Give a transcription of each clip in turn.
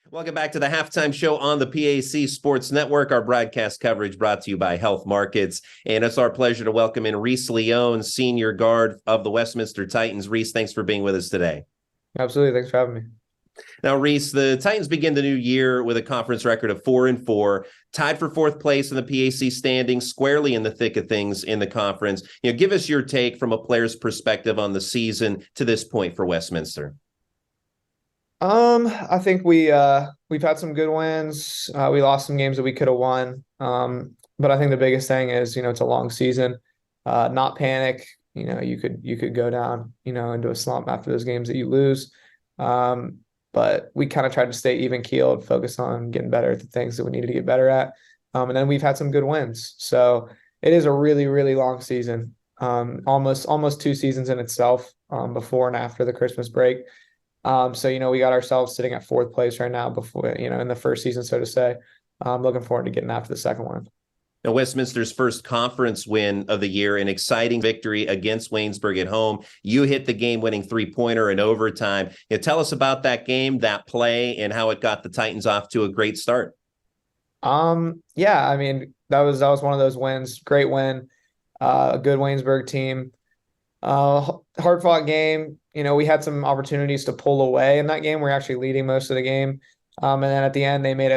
Welcome back to the halftime show on the PAC Sports Network. Our broadcast coverage brought to you by Health Markets. And it's our pleasure to welcome in Reese Leone, senior guard of the Westminster Titans. Reese, thanks for being with us today. Absolutely. Thanks for having me. Now, Reese, the Titans begin the new year with a conference record of 4-4, tied for fourth place in the PAC standings, squarely in the thick of things in the conference. Give us your take from a player's perspective on the season to this point for Westminster. I think we've had some good wins. We lost some games that we could have won. But I think the biggest thing is, it's a long season. Not panic. You could go down, into a slump after those games that you lose. But we kind of tried to stay even keeled, focus on getting better at the things that we needed to get better at. And then we've had some good wins. So it is a really, really long season. Almost 2 seasons in itself, before and after the Christmas break. So, we got ourselves sitting at fourth place right now before, in the first season, so to say. I'm looking forward to getting after the second one. Now, Westminster's first conference win of the year, an exciting victory against Waynesburg at home. You hit the game-winning three-pointer in overtime. Tell us about that game, that play, and how it got the Titans off to a great start. Yeah, I mean, that was one of those wins. Great win. A good Waynesburg team. Hard-fought game. We had some opportunities to pull away in that game. We were actually leading most of the game. And then at the end, they made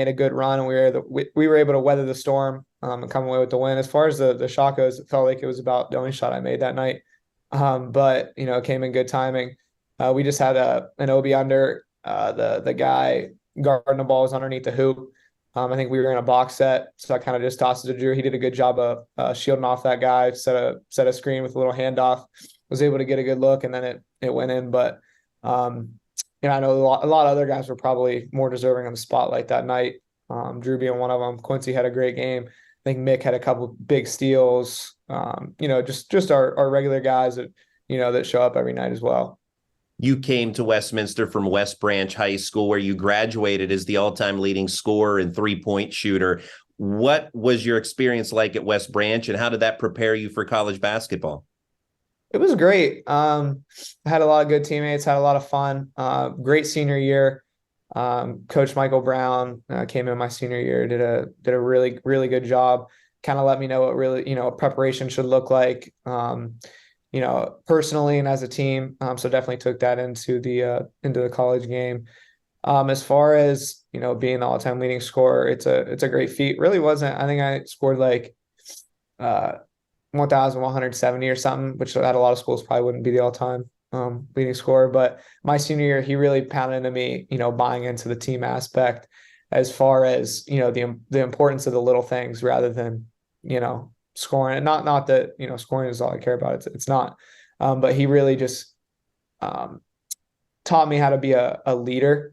a good run, and we were able to weather the storm, and come away with the win. As far as the shot goes, it felt like it was about the only shot I made that night. But it came in good timing. We just had an OB under. The guy guarding the ball was underneath the hoop. I think we were in a box set, so I kind of just tossed it to Drew. He did a good job of shielding off that guy, set a screen with a little handoff. Was able to get a good look, and then it went in. But I know a lot of other guys were probably more deserving of the spotlight that night. Drew being one of them. Quincy had a great game. I think Mick had a couple big steals. Just our regular guys that show up every night as well. You came to Westminster from West Branch High School, where you graduated as the all-time leading scorer and three-point shooter. What was your experience like at West Branch, and how did that prepare you for college basketball? It was great. I had a lot of good teammates, had a lot of fun. Great senior year. Coach Michael Brown came in my senior year, did a really, really good job. Kind of let me know what really, preparation should look like, personally and as a team. So definitely took that into the college game. As far as, being the all-time leading scorer, it's a great feat. Really wasn't. I think I scored like 1,170 or something, which at a lot of schools probably wouldn't be the all-time leading scorer. But my senior year, he really pounded into me, buying into the team aspect as far as, the importance of the little things rather than, scoring. And not that, scoring is all I care about. It's not. But he really just taught me how to be a leader,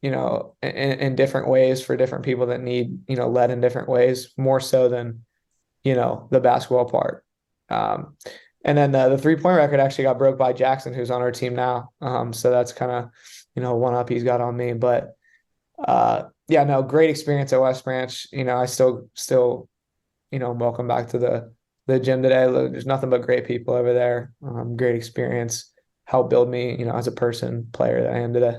in different ways for different people that need, led in different ways, more so than the basketball part. And then the three-point record actually got broke by Jackson, who's on our team now. So that's kind of, one up he's got on me. But yeah, no, great experience at West Branch. I still, welcome back to the gym today. There's nothing but great people over there. Great experience, helped build me, as a person, player that I am today.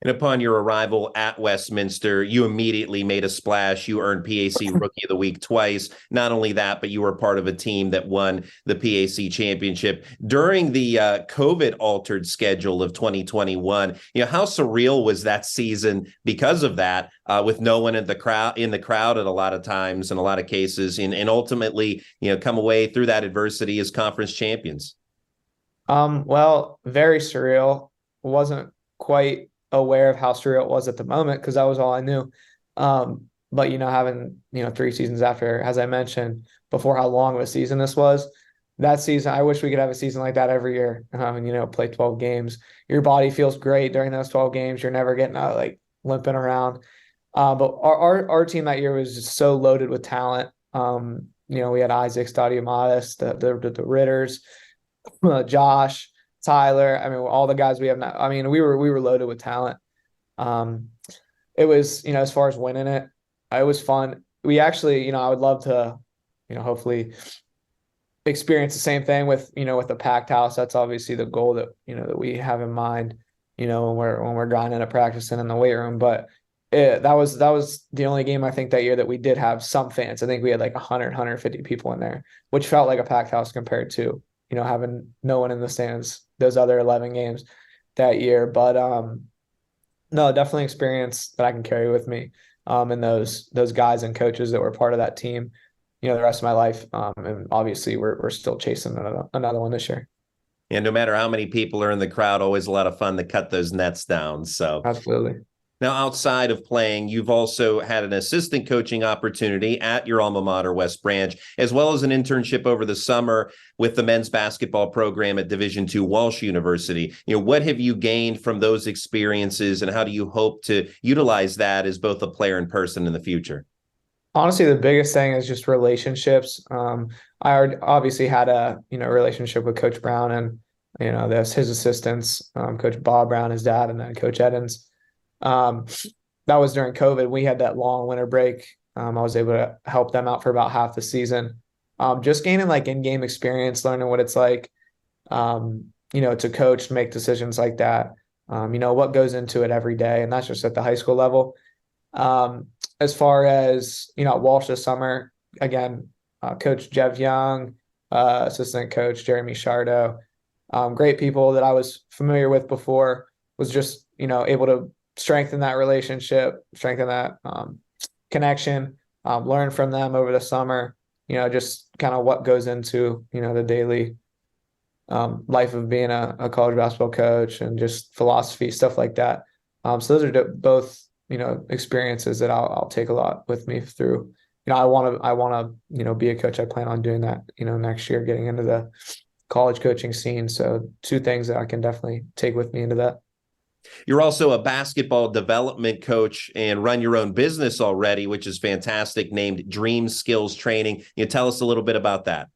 And upon your arrival at Westminster, you immediately made a splash. You earned PAC Rookie of the Week twice. Not only that, but you were part of a team that won the PAC championship. During the COVID-altered schedule of 2021, how surreal was that season because of that, with no one in the crowd at a lot of times, in a lot of cases, and ultimately, come away through that adversity as conference champions? Well, very surreal. Wasn't quite aware of how surreal it was at the moment because that was all I knew. But having 3 seasons after, as I mentioned before, how long of a season this was. That season, I wish we could have a season like that every year. And play 12 games. Your body feels great during those 12 games. You're never getting out like limping around. But our team that year was just so loaded with talent. We had Isaac, Stadiumatis, the Ritters, Josh, Tyler. I mean, all the guys we have now. I mean, we were loaded with talent. It was, as far as winning it was fun. We actually, I would love to, hopefully experience the same thing with, with a packed house. That's obviously the goal that, that we have in mind. when we're grinding and practicing in the weight room. But that was the only game I think that year that we did have some fans. I think we had like 100, 150 people in there, which felt like a packed house compared to, having no one in the stands those other 11 games that year. But no, definitely experience that I can carry with me. And those guys and coaches that were part of that team, the rest of my life. And obviously we're still chasing another one this year. And no matter how many people are in the crowd, always a lot of fun to cut those nets down. So Absolutely. now, outside of playing, you've also had an assistant coaching opportunity at your alma mater, West Branch, as well as an internship over the summer with the men's basketball program at Division II Walsh University. What have you gained from those experiences, and how do you hope to utilize that as both a player and person in the future? Honestly, the biggest thing is just relationships. Obviously had a relationship with Coach Brown and there's his assistants, Coach Bob Brown, his dad, and then Coach Edens. Um, that was during COVID. We had that long winter break. I was able to help them out for about half the season. Just gaining like in-game experience, learning what it's like, to coach, make decisions like that. What goes into it every day, and that's just at the high school level. As far as at Walsh this summer, again, Coach Jeff Young, assistant coach Jeremy Shardo, great people that I was familiar with before. Was just able to strengthen that relationship, strengthen that connection, learn from them over the summer, just kind of what goes into, the daily life of being a college basketball coach and just philosophy, stuff like that. So those are both, experiences that I'll take a lot with me through. I want to, be a coach. I plan on doing that, next year, getting into the college coaching scene. So two things that I can definitely take with me into that. You're also a basketball development coach and run your own business already, which is fantastic, named Dream Skills Training. Tell us a little bit about that.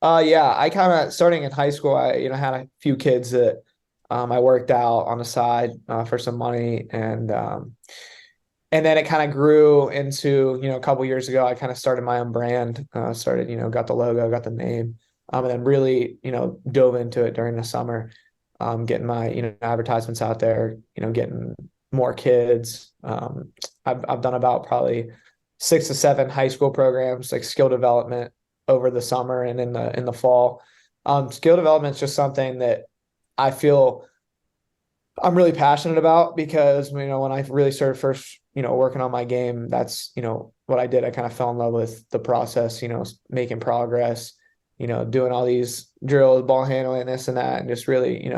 Yeah, I kind of starting in high school, I had a few kids that I worked out on the side for some money, and then it kind of grew into a couple years ago. I kind of started my own brand, got the logo, got the name, and then really dove into it during the summer. Getting my advertisements out there, getting more kids. I've done about probably 6 to 7 high school programs, like skill development over the summer and in the fall. Skill development is just something that I feel I'm really passionate about because when I really started first working on my game, that's what I did. I kind of fell in love with the process, making progress, doing all these drills, ball handling, this and that, and just really,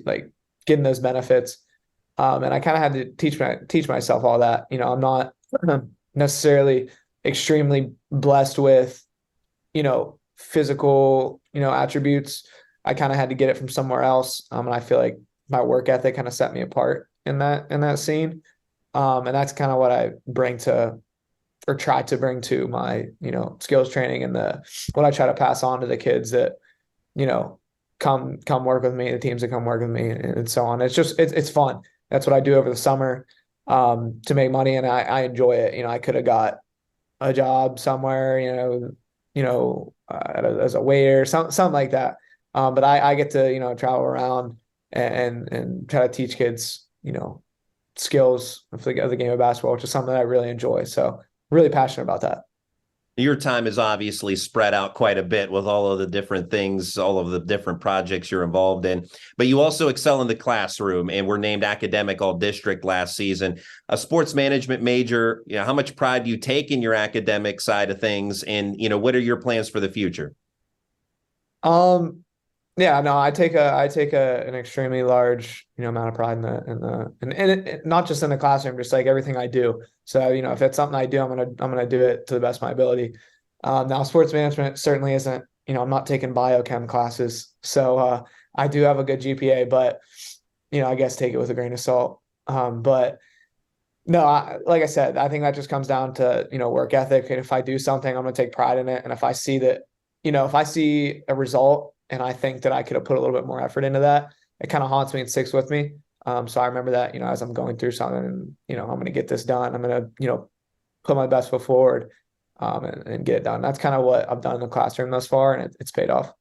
like getting those benefits. And I kind of had to teach myself all that. I'm not necessarily extremely blessed with, physical, attributes. I kind of had to get it from somewhere else. And I feel like my work ethic kind of set me apart in that scene. And that's kind of what I bring to or try to bring to my, skills training and what I try to pass on to the kids that, come work with me, the teams that come work with me and so on. It's fun. That's what I do over the summer, to make money. And I enjoy it. I could have got a job somewhere, as a waiter, something like that. But I get to, travel around and try to teach kids, skills of the game of basketball, which is something that I really enjoy. So really passionate about that. Your time is obviously spread out quite a bit with all of the different things, all of the different projects you're involved in, but you also excel in the classroom and were named academic all district last season. A sports management major, how much pride do you take in your academic side of things? And, what are your plans for the future? Yeah, no, I take an extremely large, amount of pride and not just in the classroom, just like everything I do. So, if it's something I do, I'm gonna do it to the best of my ability. Now sports management certainly isn't, I'm not taking biochem classes. So I do have a good GPA, but I guess take it with a grain of salt. But no, like I said, I think that just comes down to, work ethic. And if I do something, I'm gonna take pride in it. And if I see that, if I see a result and I think that I could have put a little bit more effort into that, it kind of haunts me and sticks with me. So I remember that, as I'm going through something and, I'm going to get this done. I'm going to, put my best foot forward, and get it done. That's kind of what I've done in the classroom thus far. And it's paid off.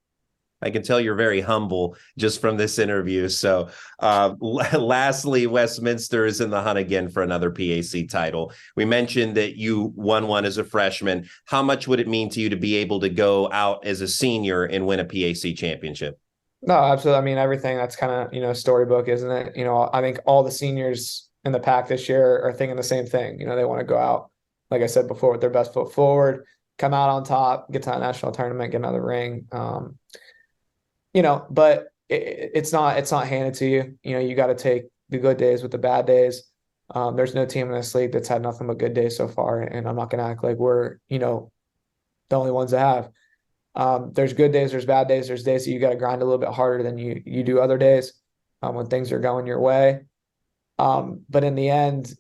I can tell you're very humble just from this interview. So lastly, Westminster is in the hunt again for another PAC title. We mentioned that you won one as a freshman. How much would it mean to you to be able to go out as a senior and win a PAC championship? No, absolutely. I mean, everything that's kind of, storybook, isn't it? I think all the seniors in the pack this year are thinking the same thing. They want to go out, like I said before, with their best foot forward, come out on top, get to that national tournament, get another ring. But it's not handed to you. You got to take the good days with the bad days. There's no team in this league that's had nothing but good days so far, and I'm not going to act like we're the only ones that have. There's good days, there's bad days, there's days that you got to grind a little bit harder than you do other days when things are going your way. But in the end,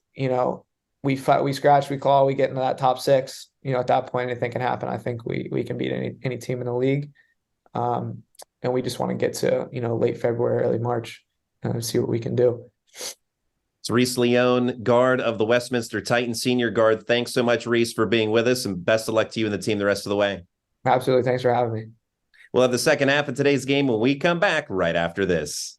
we fight, we scratch, we claw, we get into that top six. At that point, anything can happen. I think we can beat any team in the league. And we just want to get to, late February, early March and see what we can do. It's Reese Leone, guard of the Westminster Titans, senior guard. Thanks so much, Reese, for being with us, and best of luck to you and the team the rest of the way. Absolutely. Thanks for having me. We'll have the second half of today's game when we come back right after this.